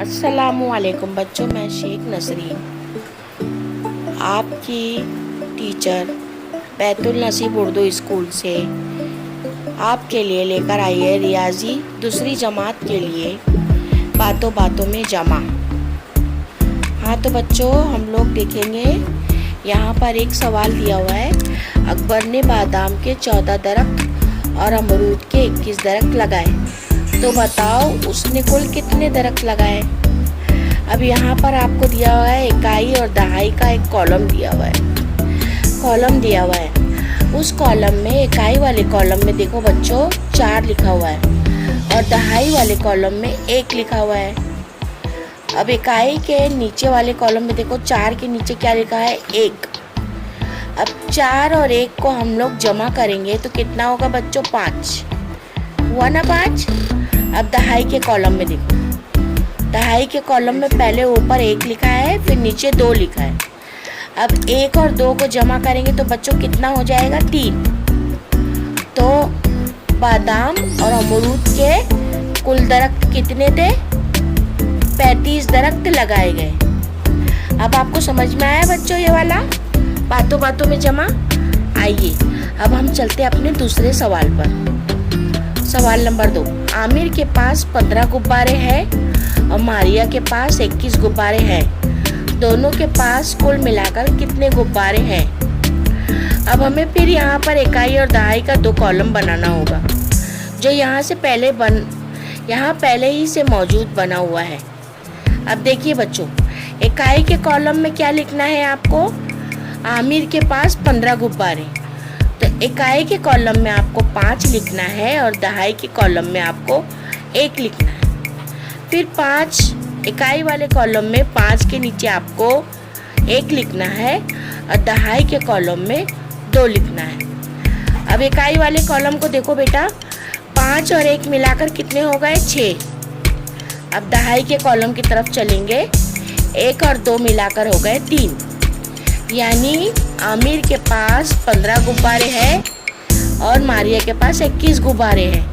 अस्सलामुअलैकुम बच्चों, मैं शेख नसरीन आपकी टीचर बैतुल नसीब उर्दू स्कूल से आपके लिए लेकर आई है रियाजी दूसरी जमात के लिए बातों बातों में जमा। हाँ तो बच्चों, हम लोग देखेंगे यहाँ पर एक सवाल दिया हुआ है। अकबर ने बादाम के 14 दरख्त और अमरूद के 21 दरख्त लगाए, तो बताओ उसने कुल कितने दरख्त लगाए। अब यहाँ पर आपको दिया हुआ है इकाई और दहाई का एक कॉलम दिया हुआ है। उस कॉलम में, इकाई वाले कॉलम में देखो बच्चों 4 लिखा हुआ है और दहाई वाले कॉलम में 1 लिखा हुआ है। अब इकाई के नीचे वाले कॉलम में देखो 4 के नीचे क्या लिखा है, 1। अब 4 और 1 को हम लोग जमा करेंगे तो कितना होगा बच्चों, 5 हुआ ना, 5। अब दहाई के कॉलम में देखो, दहाई के कॉलम में पहले ऊपर 1 लिखा है, फिर नीचे 2 लिखा है। अब 1 और 2 को जमा करेंगे तो बच्चों कितना हो जाएगा, 3। तो बादाम और अमरूद के कुल दरख्त कितने थे, 35 दरख्त लगाए गए। अब आपको समझ में आया बच्चों ये वाला बातों बातों में जमा। आइए अब हम चलते अपने दूसरे सवाल पर। सवाल नंबर 2, आमिर के पास 15 गुब्बारे हैं और मारिया के पास 21 गुब्बारे हैं। दोनों के पास कुल मिलाकर कितने गुब्बारे हैं। अब हमें फिर यहाँ पर इकाई और दहाई का 2 कॉलम बनाना होगा, जो यहाँ पहले ही से मौजूद बना हुआ है। अब देखिए बच्चों, इकाई के कॉलम में क्या लिखना है आपको, आमिर के पास 15 गुब्बारे, तो इकाई के कॉलम में आपको 5 लिखना है और दहाई के कॉलम में आपको 1 लिखना है। फिर 5 इकाई वाले कॉलम में 5 के नीचे आपको 1 लिखना है और दहाई के कॉलम में 2 लिखना है। अब इकाई वाले कॉलम को देखो बेटा, 5 और 1 मिलाकर कितने हो गए, 6। अब दहाई के कॉलम की तरफ चलेंगे, 1 और 2 मिलाकर हो गए 3। यानी आमिर के पास 15 गुब्बारे हैं और मारिया के पास 21 गुब्बारे हैं।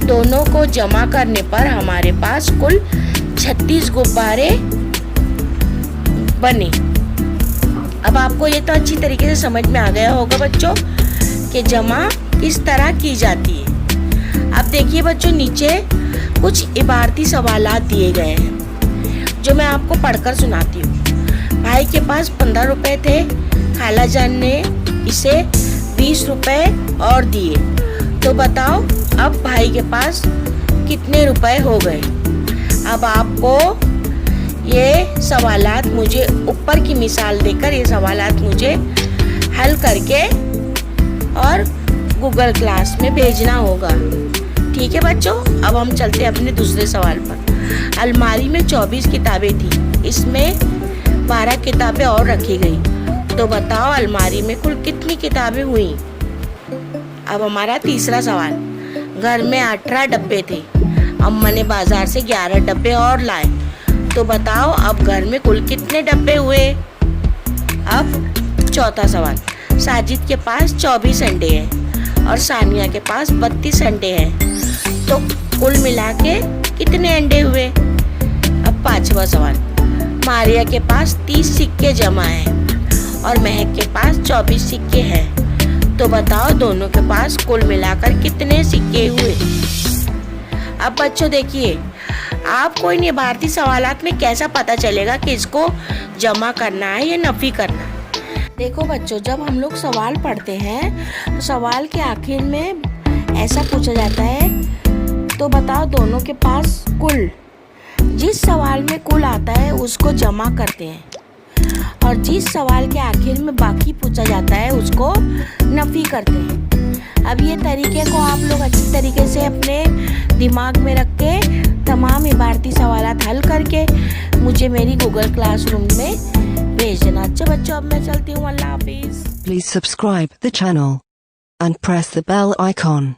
दोनों को जमा करने पर हमारे पास कुल 36 गुब्बारे बने। अब आपको ये तो अच्छी तरीके से समझ में आ गया होगा बच्चों कि जमा किस तरह की जाती है। अब देखिए बच्चों, नीचे कुछ इबारती सवालात दिए गए हैं जो मैं आपको पढ़कर सुनाती हूँ। भाई के पास 15 रुपए थे, खाला जान ने इसे 20 रुपए और दिए, तो बताओ अब भाई के पास कितने रुपए हो गए। अब आपको ये सवालात मुझे ऊपर की मिसाल देकर ये सवालात मुझे हल करके और गूगल क्लास में भेजना होगा, ठीक है बच्चों। अब हम चलते हैं अपने दूसरे सवाल पर। अलमारी में 24 किताबें थी, इसमें 12 किताबें और रखी गई, तो बताओ अलमारी में कुल कितनी किताबें हुई। अब हमारा तीसरा सवाल, घर में 18 डब्बे थे, अम्मा ने बाजार से 11 डब्बे और लाए, तो बताओ अब घर में कुल कितने डब्बे हुए। अब चौथा सवाल, साजिद के पास 24 अंडे हैं और सानिया के पास 32 अंडे हैं, तो कुल मिला के कितने अंडे हुए। अब पांचवा सवाल, मारिया के पास 30 सिक्के जमा हैं और महक के पास 24 सिक्के हैं, तो बताओ दोनों के पास कुल मिलाकर कितने सिक्के हुए। अब बच्चों देखिए, आपको इन इबारती सवालात में कैसा पता चलेगा कि इसको जमा करना है या नफी करना है। देखो बच्चों, जब हम लोग सवाल पढ़ते हैं तो सवाल के आखिर में ऐसा पूछा जाता है, तो बताओ दोनों के पास कुल, जिस सवाल में कुल आता है उसको जमा करते हैं और जिस सवाल के आखिर में बाकी पूछा जाता है उसको नफी करते हैं। अब ये तरीके को आप लोग अच्छी तरीके से अपने दिमाग में रख के तमाम इबारती सवालात हल करके मुझे मेरी गूगल क्लासरूम में भेज देना। अच्छा बच्चों, अब मैं चलती हूँ, अल्लाह हाफिज। Please subscribe the channel and press the bell icon.